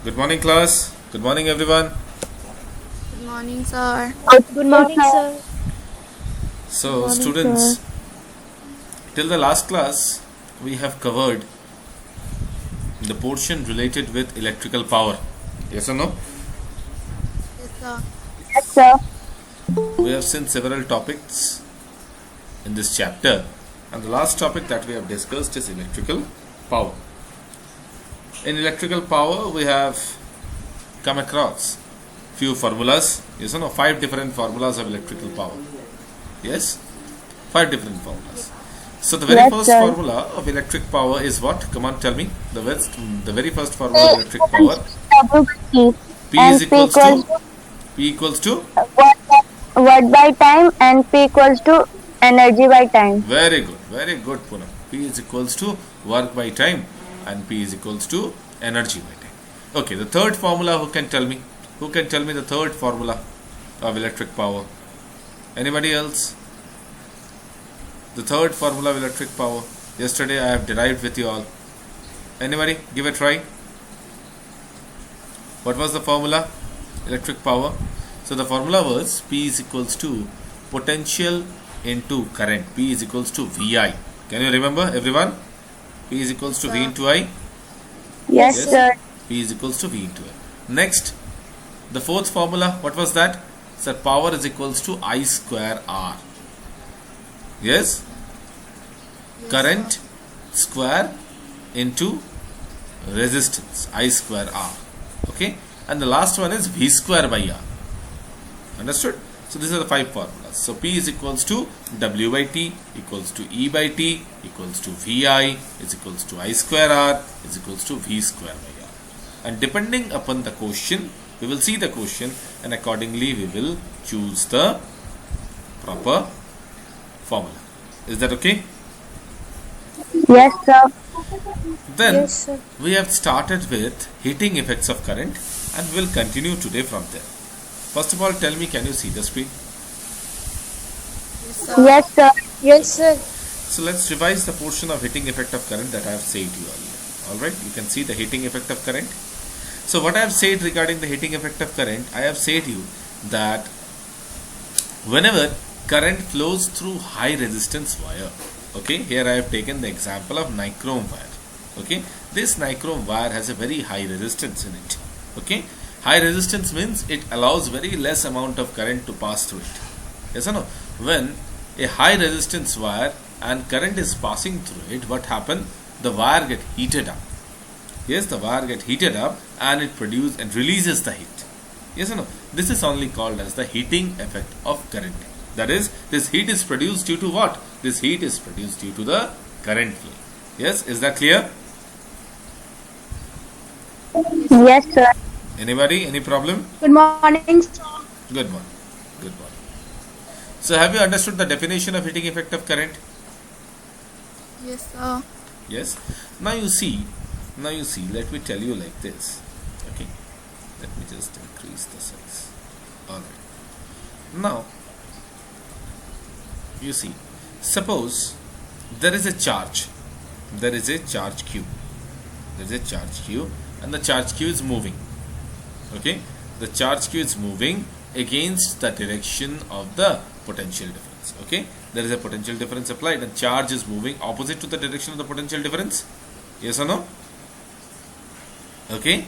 Good morning, class. Good morning, everyone. Good morning, sir. Good morning, sir. So, students, till the last class, we have covered the portion related with electrical power. Yes or no? Yes, sir. Yes, sir. We have seen several topics in this chapter, and the last topic that we have discussed is electrical power. In electrical power, we have come across few formulas. Yes or no? 5 different formulas of electrical power. Yes? 5 different formulas. So the very Yes, first sir. formula of electric power is what? Come on, tell me. The very first formula of electric power. W P and is P equals equals to P equals to. watt by time and P equals to energy by time. Very good, Poonam. P is equals to work by time, and P is equals to energy by time. Okay, the third formula. Who can tell me? Who can tell me the third formula of electric power? Anybody else? The third formula of electric power. Yesterday I have derived with you all. Anybody? Give a try. What was the formula? Electric power. So the formula was P is equals to potential into current. P is equals to VI. Can you remember, everyone? P is equals to V into I. Yes, Yes. sir. P is equals to V into I. Next, the fourth formula. What was that? Sir, power is equals to I square R. Yes? Current square into resistance, I square R. Okay? And the last one is V square by R. Understood? So these are the 5 formulas. So P is equals to W by T equals to E by T equals to VI is equals to I square R is equals to V square by R. And depending upon the question, we will see the question and accordingly we will choose the proper formula. Is that okay? Yes, sir. Then Yes, sir. we have started with heating effects of current and will continue today from there. First of all, tell me, can you see the screen? Yes, sir. Yes, sir. Yes, sir. So let's revise the portion of heating effect of current that I have said to you earlier. Alright, you can see the heating effect of current. So what I have said regarding the heating effect of current, I have said to you that whenever current flows through high resistance wire, okay, here I have taken the example of nichrome wire. Okay, this nichrome wire has a very high resistance in it. Okay, high resistance means it allows very less amount of current to pass through it. Yes or no? When a high resistance wire and current is passing through it, what happen? The wire get heated up. Yes, the wire get heated up and it produces and releases the heat. Yes or no? This is only called as the heating effect of current. That is, this heat is produced due to what? This heat is produced due to the current flow. Yes, is that clear? Yes, sir. Anybody? Any problem? Good morning, sir. Good morning. Good morning. So have you understood the definition of heating effect of current? Yes, sir. Yes. Now you see, let me tell you like this. Okay. Let me just increase the size. Alright. Now, you see, suppose there is a charge. There is a charge Q. There is a charge Q and the charge Q is moving. Okay. The charge Q is moving against the direction of the potential difference. Okay. There is a potential difference applied and charge is moving opposite to the direction of the potential difference. Yes or no? Okay.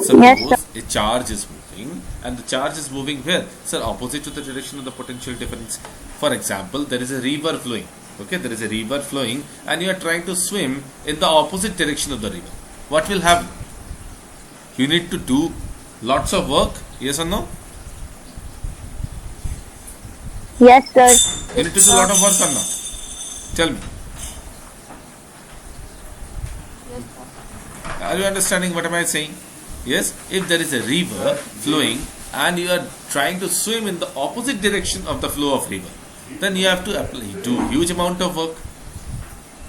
Suppose Yes, sir. a charge is moving and the charge is moving where? Sir, opposite to the direction of the potential difference. For example, there is a river flowing. Okay, there is a river flowing and you are trying to swim in the opposite direction of the river. What will happen? You need to do lots of work. Yes or no? Yes, sir. You need to do a lot of work or not? Tell me. Yes, sir. Are you understanding what am I saying? Yes, if there is a river flowing and you are trying to swim in the opposite direction of the flow of river, then you have to do huge amount of work.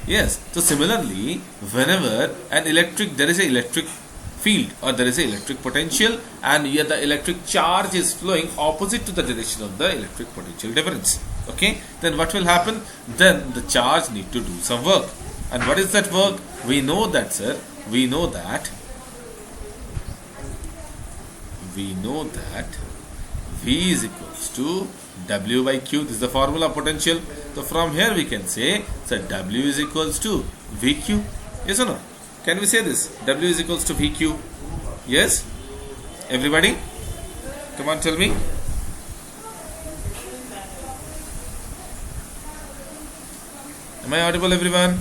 Yes, so similarly, whenever there is an electric field or there is an electric potential and here the electric charge is flowing opposite to the direction of the electric potential difference. Okay, then what will happen? Then the charge need to do some work. And what is that work? We know that, sir. We know that V is equals to W by Q. This is the formula potential. So from here we can say, sir, W is equals to VQ. Yes or no? Can we say this? W is equals to VQ. Yes? Everybody? Come on, tell me. Am I audible, everyone?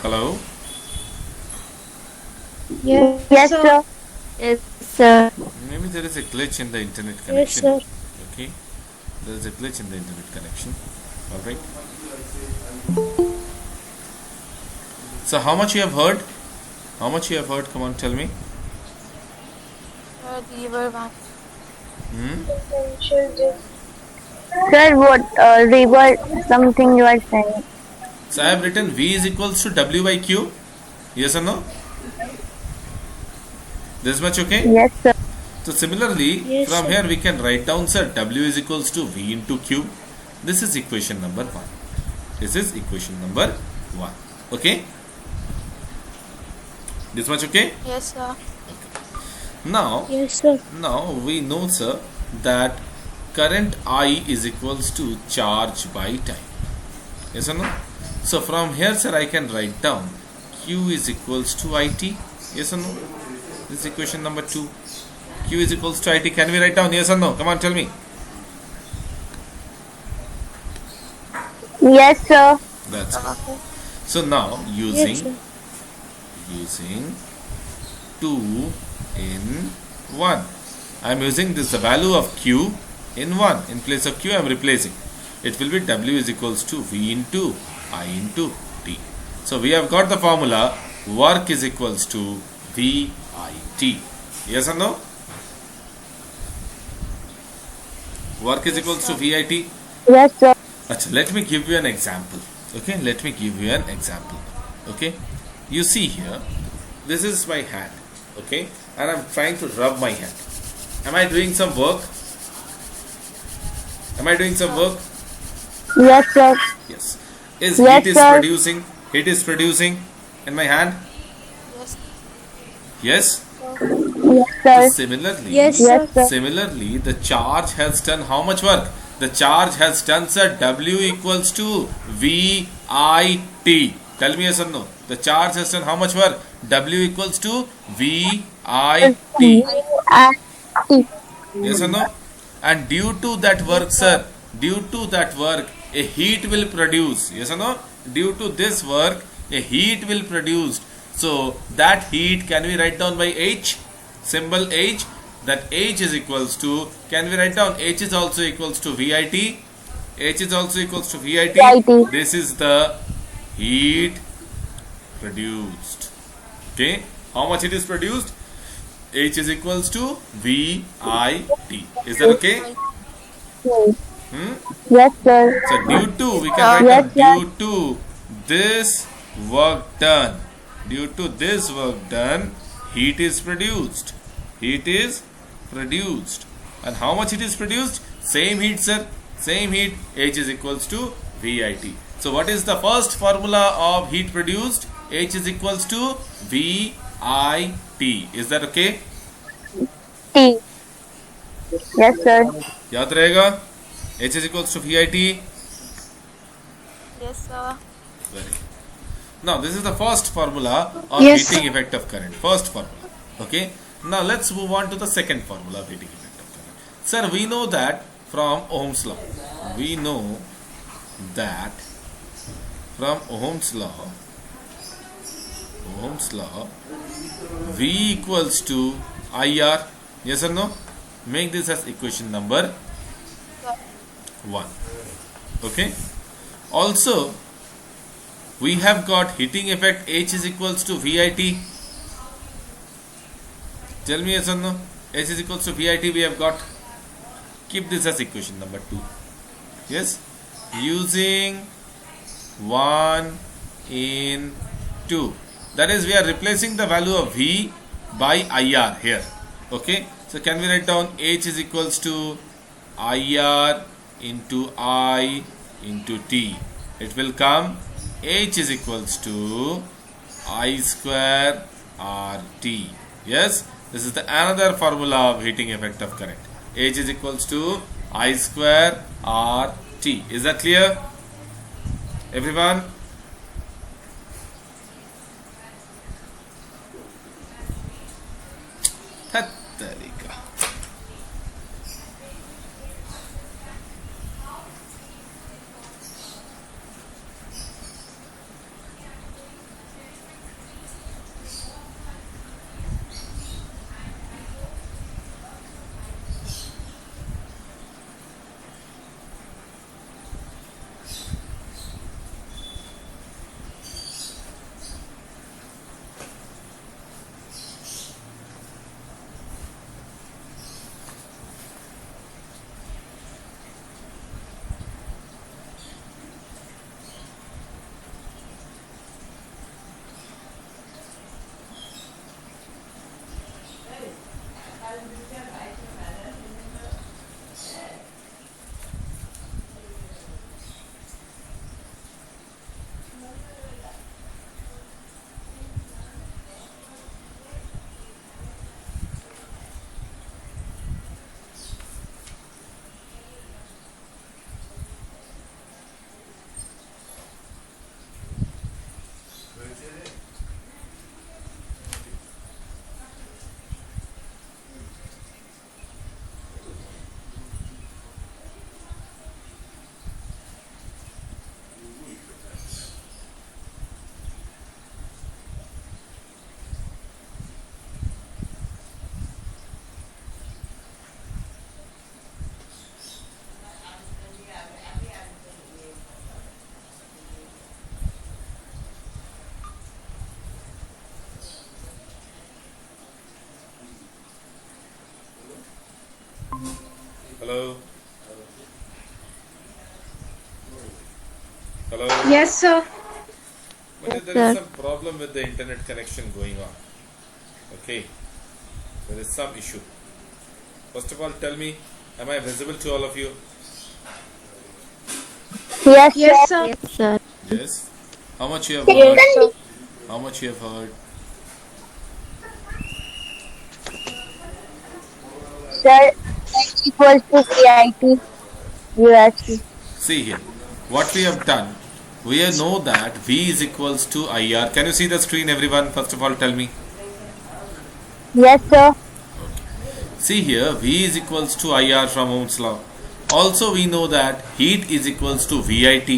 Hello? Yes, sir. Yes, sir. Maybe there is a glitch in the internet connection. Yes, sir. Okay? There is a glitch in the internet connection. Alright? So how much you have heard? How much you have heard? Come on, tell me. The river one. Sir, what river something you are saying? So I have written V is equals to W by Q. Yes or no? This much okay? Yes, sir. So similarly, from here we can write down, sir, W is equals to V into Q. This is equation number 1. This is equation number 1. Okay? This much okay? Yes, sir. Now, Yes, sir. now we know, sir, that current I is equals to charge by time. Yes or no? So from here, sir, I can write down Q is equals to IT. Yes or no? This is equation number 2. Q is equals to IT. Can we write down yes or no? Come on, tell me. Yes, sir. That's good. Okay. So now using 2 in 1. I am using this the value of Q in 1. In place of Q I am replacing. It will be W is equals to V into I into T. So we have got the formula work is equals to VIT. Yes or no? Work is equals to VIT. Yes, sir. Achha, let me give you an example. Okay, let me give you an example. Okay, you see here, this is my hand. Okay, and I'm trying to rub my hand. Am I doing some work? Am I doing some work? Yes, sir. Yes. Is Yes, heat is sir. producing? Heat is producing in my hand. Yes. Yes. Yes, sir. Similarly, Yes, sir. similarly, the charge has done how much work? The charge has done, sir, W equals to VIT. Tell me yes or no. The charge has done how much work? W equals to VIT. Yes or no? And due to that work, sir, due to that work, a heat will produce. Yes or no? Due to this work, a heat will produce. So that heat can we write down by H? Symbol H. That H is equals to, can we write down H is also equals to VIT? H is also equals to VIT. VIT. This is the heat produced. Okay. How much it is produced? H is equals to VIT. Is that okay? Yes, sir. So due to, we can write Yes, down sir. due to this work done. Due to this work done, heat is produced. Heat is produced. And how much it is produced? Same heat, sir. Same heat. H is equals to VIT. So what is the first formula of heat produced? H is equals to VIT. Is that okay? T. Yes, sir. याद रहेगा? H is equals to VIT. Yes, sir. Very good. Now this is the first formula of Yes. heating effect of current. First formula. Okay. Now let's move on to the second formula of heating effect of current. Sir, we know that from Ohm's law. We know that from Ohm's law, V equals to IR. Yes or no? Make this as equation number 1. Okay. Also, we have got heating effect H is equals to VIT. Tell me yes or no? H is equals to VIT we have got. Keep this as equation number 2. Yes. Using 1 in 2. That is, we are replacing the value of V by IR here. Okay. So can we write down H is equals to IR into I into T. It will come H is equals to I square RT. Yes. This is the another formula of heating effect of current. H is equals to I square RT. Is that clear? Everyone? Tattarika. Hello? Hello? Yes, sir. But there is some problem with the internet connection going on. Okay. There is some issue. First of all, tell me, am I visible to all of you? Yes, Yes, sir. sir. Yes, sir. Yes. How much you have heard? Yes, sir. How much you have heard? Sir, H equals to VIT USD. See here. What we have done, we know that V is equals to IR. Can you see the screen, everyone? First of all, tell me. Yes, sir. See here, V is equals to IR from Ohm's law. Also, we know that heat is equals to VIT.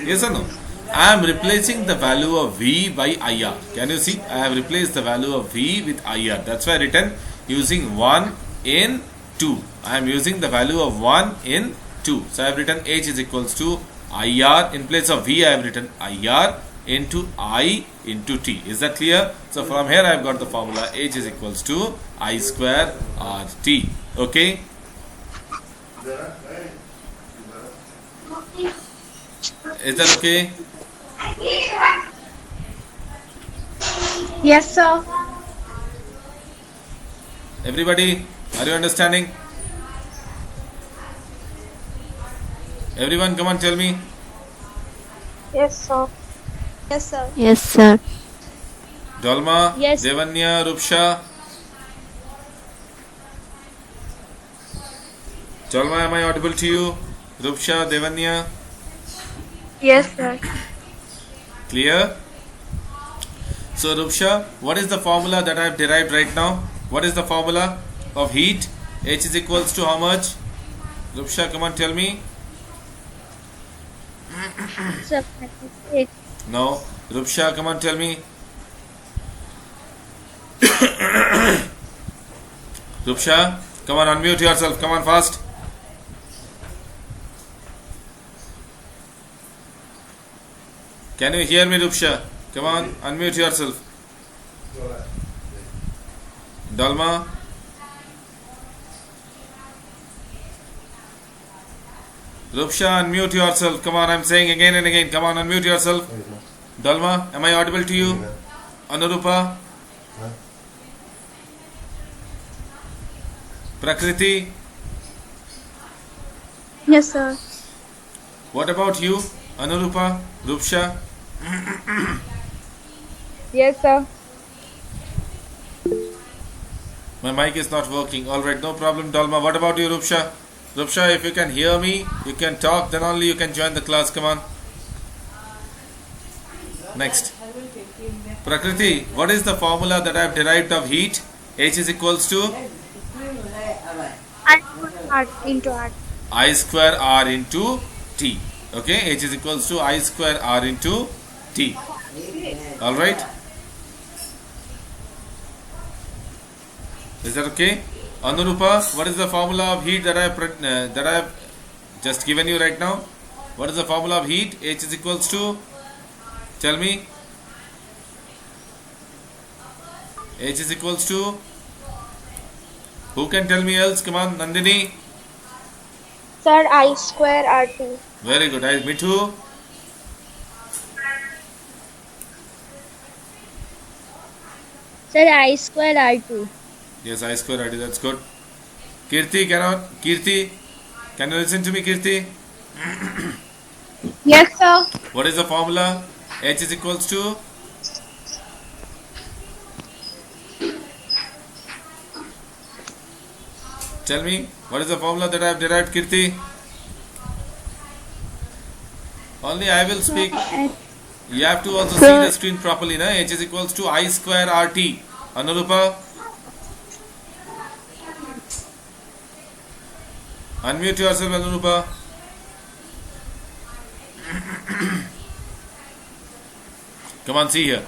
Yes or no? I am replacing the value of V by IR. Can you see? I have replaced the value of V with IR. That's why I written using 1 in 2. I am using the value of 1 in 2. So I have written H is equals to IR. In place of V, I have written IR into I into T. Is that clear? So from here, I have got the formula H is equals to I square RT. Okay? Is that okay? Yes, sir. Everybody, are you understanding? Everyone, come on, tell me. Yes, sir. Yes, sir. Yes, sir. Dolma, Yes. Devanya, Rupsha. Dolma, am I audible to you? Rupsha, Devanya, Yes, sir. clear? So, Rupsha, what is the formula that I have derived right now? What is the formula of heat? H is equals to how much? Rupsha, come on, tell me. Sir, -8. No. Rupsha, come on, tell me. Rupsha, come on, unmute yourself. Come on, fast. Can you hear me, Rupsha? Come on, unmute yourself. Dalma. Rupsha, unmute yourself. Come on, I'm saying again and again. Come on, unmute yourself. Dalma, am I audible to you? Anurupa? Prakriti? Yes, sir. What about you? Anurupa? Rupsha? Yes, sir. My mic is not working. Alright, no problem, Dalma. What about you, Rupsha? Rupsha, if you can hear me, you can talk, then only you can join the class. Come on. Next. Prakriti, what is the formula that I have derived of heat? H is equals to I square R into T. Okay, H is equals to I square R into T. Alright. Is that okay? Anurupa, what is the formula of heat that I have just given you right now? What is the formula of heat? H is equals to, tell me. H is equals to, who can tell me else? Come on, Nandini. Sir, I square RT. Very good. Mithu. Sir, I square R2. Yes, I square RT. That's good. Kirti, can you listen to me, Kirti? Yes, sir. What is the formula? H is equals to, tell me, what is the formula that I have derived, Kirti? Only I will speak. You have to also see the screen properly, na? H is equals to I square RT. Anurupa? Unmute yourself, Anurupa. Come on, see here.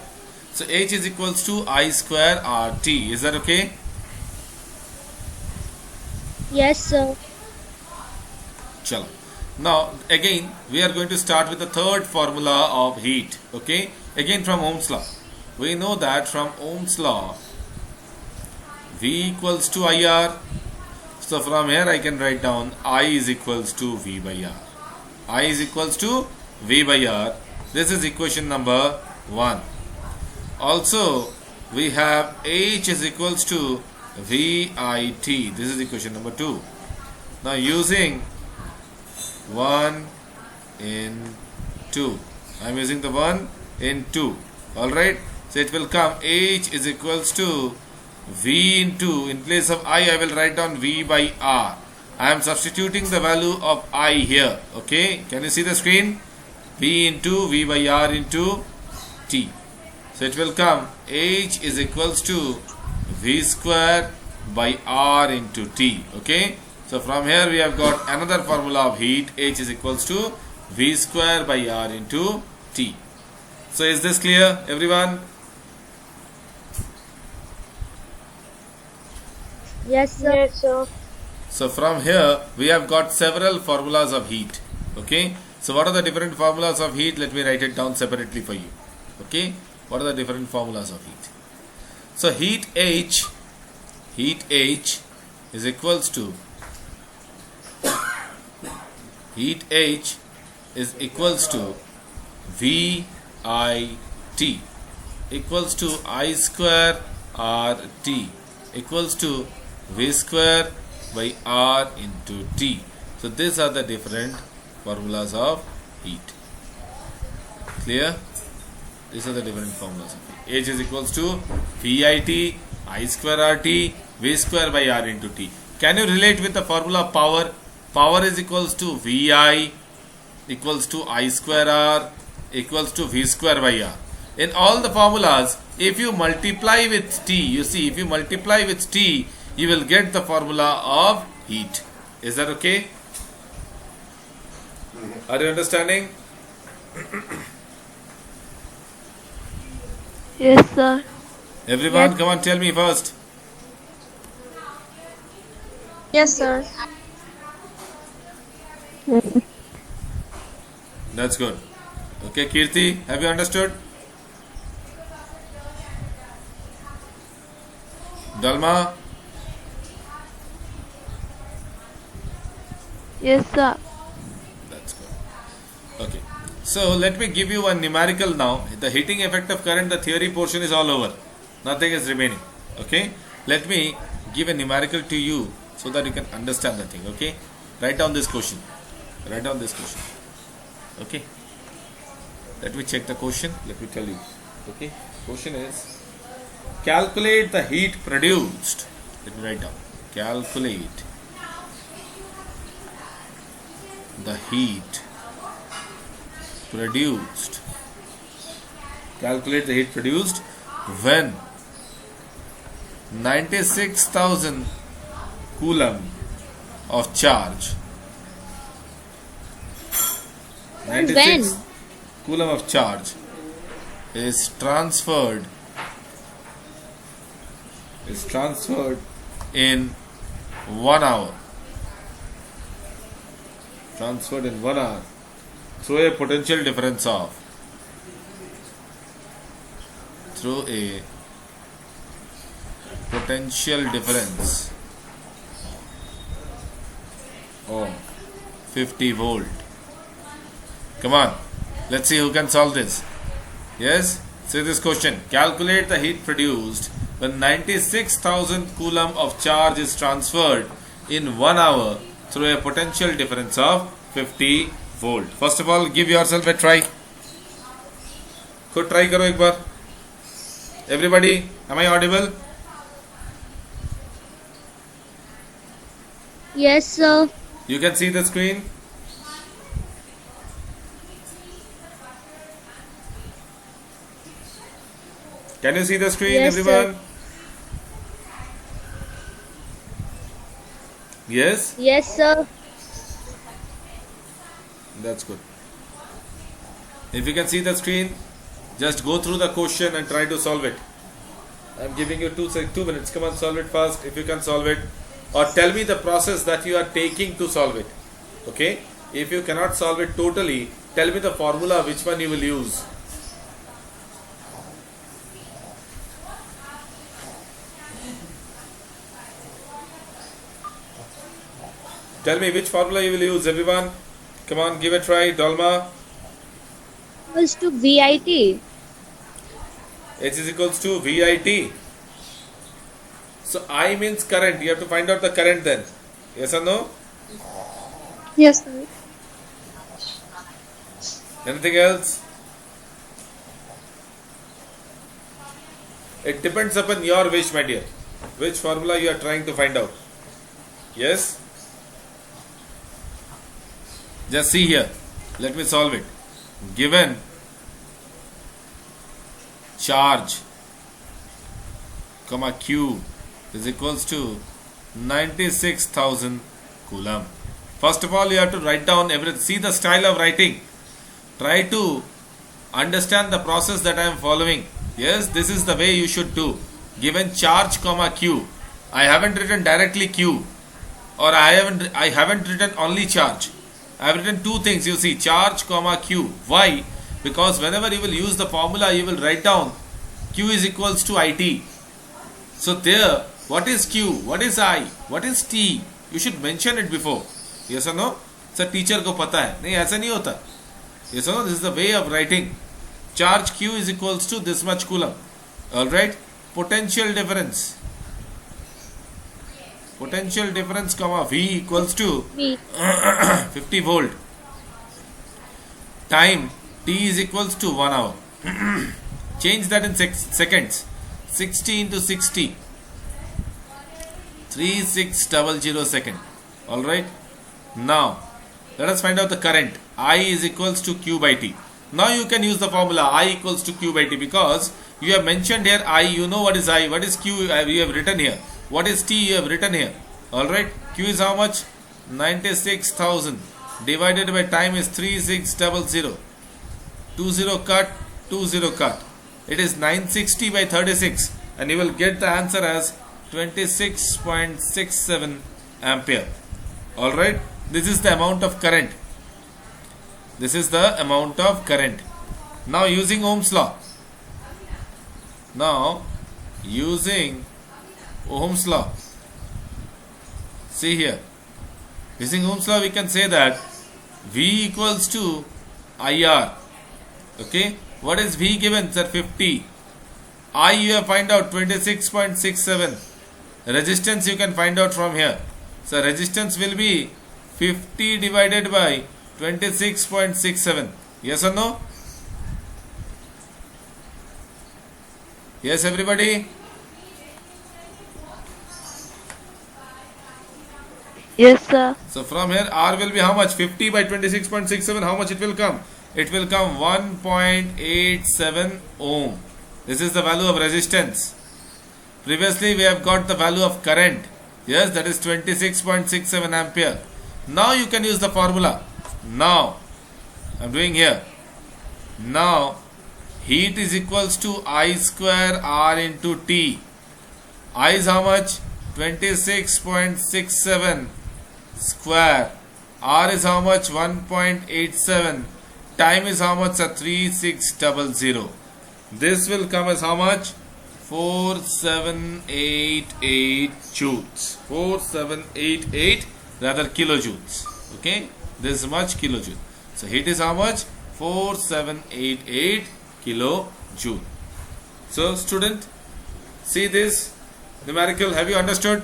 So H is equals to I square RT. Is that okay? Yes, sir. Chalo. Now, again, we are going to start with the third formula of heat. Okay? Again from Ohm's law. We know that from Ohm's law, V equals to IR. So from here I can write down I is equals to V by R. I is equals to V by R. This is equation number 1. Also, we have H is equals to VIT. This is equation number 2. Now using 1 in 2. I am using the 1 in 2. Alright. So it will come H is equals to V into, in place of I will write down V by R. I am substituting the value of I here. Okay. Can you see the screen? V into V by R into T. So it will come H is equals to V square by R into T. Okay. So from here we have got another formula of heat. H is equals to V square by R into T. So is this clear, everyone? Yes, sir. Yes, sir. So from here we have got several formulas of heat. Okay. So what are the different formulas of heat? Let me write it down separately for you. Okay. What are the different formulas of heat? So heat H is equals to heat H is equals to VIT equals to I square RT equals to V square by R into T. So these are the different formulas of heat. Clear? These are the different formulas of heat. H is equals to VIT, I square RT, V square by R into T. Can you relate with the formula of power? Power is equals to VI equals to I square R equals to V square by R. In all the formulas, if you multiply with T, you see, if you multiply with T, you will get the formula of heat. Is that okay? Are you understanding? Yes, sir. Everyone, Yes. come on, tell me first. Yes, sir. That's good. Okay, Kirti, have you understood? Dalma, Yes, sir. that's good. Okay. So let me give you one numerical now. The heating effect of current, the theory portion is all over. Nothing is remaining. Okay. Let me give a numerical to you so that you can understand the thing. Okay. Write down this question. Write down this question. Okay. Let me check the question. Let me tell you. Okay. Question is calculate the heat produced. Let me write down. Calculate the heat produced. Calculate the heat produced when 96,000 coulomb of charge. 96 coulomb of charge is transferred in 1 hour. Transferred in 1 hour through a potential difference of 50 volt. Come on, let's see who can solve this. Yes, see this question. Calculate the heat produced when 96,000 coulomb of charge is transferred in 1 hour through a potential difference of 50 volt. First of all, give yourself a try. खुद try करो एक बार. Everybody, am I audible? Yes, sir. You can see the screen. Can you see the screen, Yes, everyone? Yes? Yes, sir. That's good. If you can see the screen, just go through the question and try to solve it. I'm giving you 2 minutes. Come on, solve it fast if you can solve it. Or tell me the process that you are taking to solve it. Okay? If you cannot solve it totally, tell me the formula which one you will use. Tell me which formula you will use, everyone. Come on, give a try. Dalma. Equals to VIT. H is equals to VIT. So I means current. You have to find out the current then. Yes or no? Yes, sir. Anything else? It depends upon your wish, my dear. Which formula you are trying to find out. Yes? Just see here. Let me solve it. Given charge, comma Q is equals to 96,000 coulomb. First of all, you have to write down everything. See the style of writing. Try to understand the process that I am following. Yes, this is the way you should do. Given charge, comma Q. I haven't written directly Q, or I haven't written only charge. I have written two things. You see, charge, comma Q. Why? Because whenever you will use the formula, you will write down Q is equals to IT. So there, what is Q? What is I? What is T? You should mention it before. Yes or no? Sir, teacher को पता है. नहीं ऐसा नहीं होता. Yes or no? This is the way of writing. Charge Q is equals to this much coulomb. Alright? Potential difference. Potential difference, comma V equals to V. 50 volt. Time T is equals to 1 hour. Change that in seconds. 60 into 60. 3600 second. Alright. Now, let us find out the current. I is equals to Q by T. Now you can use the formula I equals to Q by T because you have mentioned here I. You know what is I. What is Q? You have written here. What is T? You have written here. Alright. Q is how much? 96,000 divided by time is 3600. 20 cut, 20 cut. It is 960 by 36, and you will get the answer as 26.67 ampere. Alright, this is the amount of current. This is the amount of current. Now using Ohm's law. Now using Ohm's law. See here. Using Ohm's law we can say that V equals to IR. Okay. What is V given? Sir, 50. I you have find out 26.67. Resistance you can find out from here. So resistance will be 50 divided by 26.67. Yes or no? Yes, everybody? Yes, sir. So from here R will be how much? 50 by 26.67. How much it will come? It will come 1.87 ohm. This is the value of resistance. Previously we have got the value of current. Yes, that is 26.67 ampere. Now you can use the formula. Now I am doing here. Now heat is equals to I square R into T. I is how much? 26.67 square. R is how much? 1.87. Time is how much? 3600. This will come as how much? 4788 joules. 4788 rather kilojoules. Okay, this much kilojoule. So heat is how much? 4788 kilojoule. So student, see this numerical. Have you understood?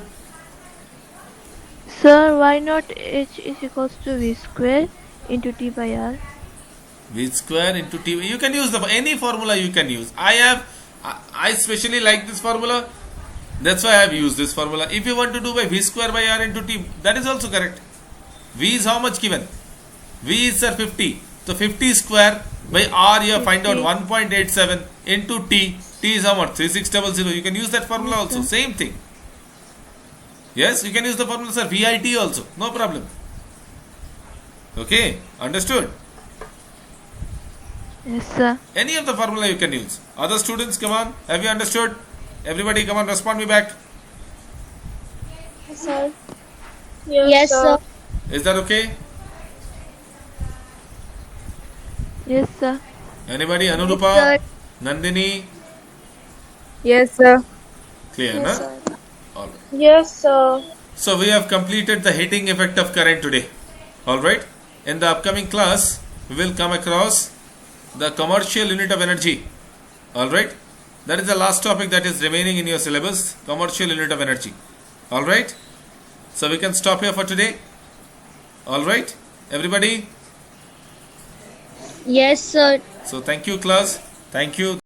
Sir, why not H is equals to V square into T by R? V square into T. You can use any formula you can use. I especially like this formula. That's why I have used this formula. If you want to do by V square by R into T, that is also correct. V is how much given? V is 50. So 50 square by R you find out 1.87 into T. T is how much? 3600. You can use that formula also. Same thing. Yes, you can use the formula, sir. VIT also. No problem. Okay, understood? Yes, sir. Any of the formula you can use. Other students, come on. Have you understood? Everybody, come on, respond me back. Yes, sir. Yes, sir. Is that okay? Yes, sir. Anybody? Anurupa? Yes, Nandini? Yes, sir. Clear, na? All right. Yes, sir. So we have completed the heating effect of current today. Alright. In the upcoming class, we will come across the commercial unit of energy. Alright. That is the last topic that is remaining in your syllabus. Commercial unit of energy. Alright. So we can stop here for today. Alright. Everybody. Yes, sir. So thank you class. Thank you.